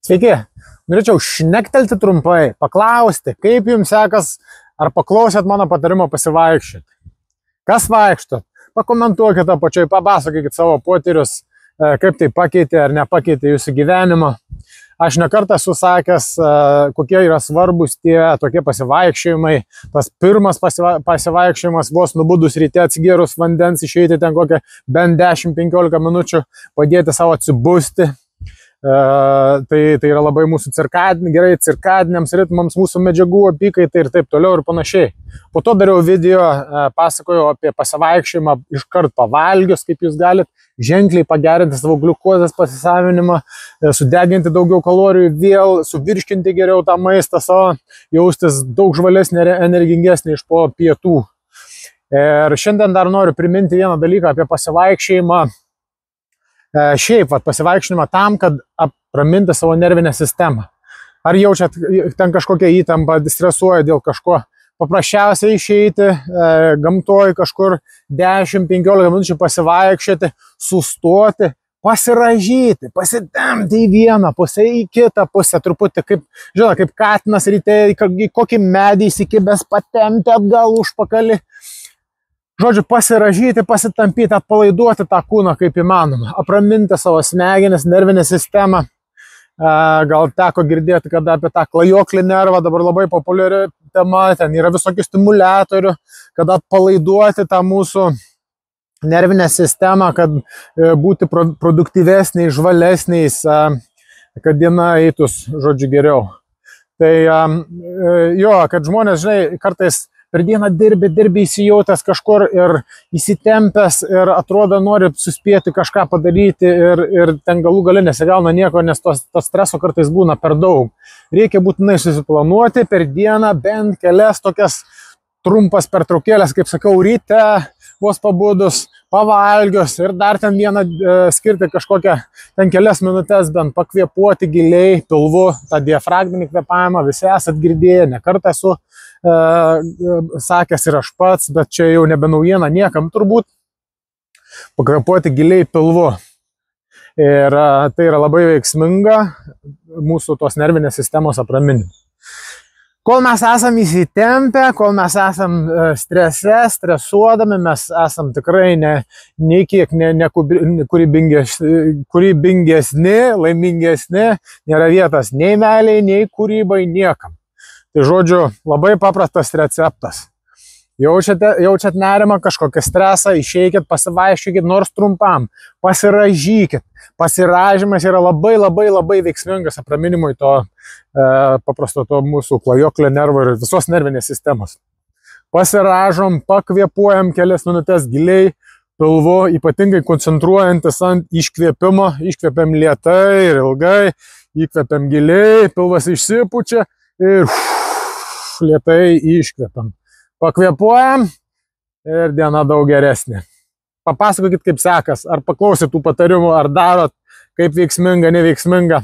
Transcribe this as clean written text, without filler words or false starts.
Sveiki, norėčiau šnektelti trumpai, paklausti, kaip jums sekas, ar paklausėt mano patarimo pasivaikščioti. Kas vaikštot? Pakomentuokite apačioj, papasakokit savo potyrius, kaip tai pakeitė ar nepakeitė jūsų gyvenimą. Aš nekartą esu sakęs, kokie yra svarbus tie tokie pasivaikščiojimai. Tas pirmas pasivaikščiojimas, vos nubudus ryte atsigėrus vandens, išeiti ten kokią bent 10-15 minučių, padėti savo atsibusti. Tai yra labai mūsų cirkadiniams ritmams, mūsų medžiagų apykaitai ir taip toliau ir panašiai. Po to dariau video, pasakojau apie pasivaikščiojimą iškart pavalgius, kaip jūs galite ženkliai pagerinti savo gliukozės pasisavinimą, sudeginti daugiau kalorijų, vėl suvirškinti geriau tą maistą savo, jaustis daug žvalesnį ir energingesnį iš po pietų. Ir šiandien dar noriu priminti vieną dalyką apie pasivaikščiojimą. Šiaip pasivaikščiojimą tam, kad apraminti savo nervinę sistemą. Ar jaučiat ten kažkokią įtampą, stresuoja dėl kažko? Paprasčiausiai išeiti gamtoj kažkur 10-15 minučių pasivaikščioti, sustoti, pasirąžyti, pasitemti į vieną pusę, į kitą pusę, truputį kaip katinas ryte, į kokį medį įsikibęs, patemti atgal užpakalį. Žodžiu, pasirąžyti, pasitampyti, atpalaiduoti tą kūną kaip įmanoma, apraminti savo smegenis, nervinę sistemą. Gal teko girdėti, kad apie tą klajoklį nervą, dabar labai populiari tema, ten yra visokių stimuliatorių, kad atpalaiduoti tą mūsų nervinę sistemą, kad būti produktyvesniais, žvalesniais, kad diena eitus, žodžiu, geriau. Tai jo, kad žmonės, žinai, kartais per dieną dirbi įsijautęs kažkur ir įsitempęs ir atrodo nori suspėti kažką padaryti ir ten galų gale nesigauna nieko, nes to streso kartais būna per daug. Reikia būtinai susiplanuoti per dieną bent kelias tokias trumpas pertraukėlės, kaip sakau, ryte, vos pabudus, pavalgius ir dar ten vieną skirti kažkokią ten kelias minutės bent pakvėpuoti giliai pilvu, tą diafragminį kvėpavimą, visi esat girdėję, ne kartą esu sakęs ir aš pats, bet čia jau nebe naujiena niekam turbūt, pakvėpuoti giliai pilvu. Ir tai yra labai veiksminga mūsų tos nervinės sistemos apraminimui. Kol mes esam įsitempę, kol mes esam strese, stresuodami, mes esam tikrai nei kiek kūrybingesni, laimingesni, nėra vietos nei meiliai, nei kūrybai, niekam. Tai žodžiu, labai paprastas receptas. Jaučiat nerimą, kažkokią stresą, išeikit, pasivaikščiokit nors trumpam, pasirąžykit. Pasirąžymas yra labai veiksmingas apraminimui to paprasto to mūsų klajoklio nervo ir visos nervinės sistemos. Pasirąžom, pakvėpuojam kelias minutės giliai pilvu, ypatingai koncentruojantis ant iškvėpimo, iškvėpiam lėtai ir ilgai, įkvėpiam giliai, pilvas išsipučia ir lėtai iškvėpiam. Pakvėpuojam ir diena daug geresnė. Papasakokit, kaip sekas, ar paklausyt tų patarimų, ar darot, kaip veiksminga, neveiksminga.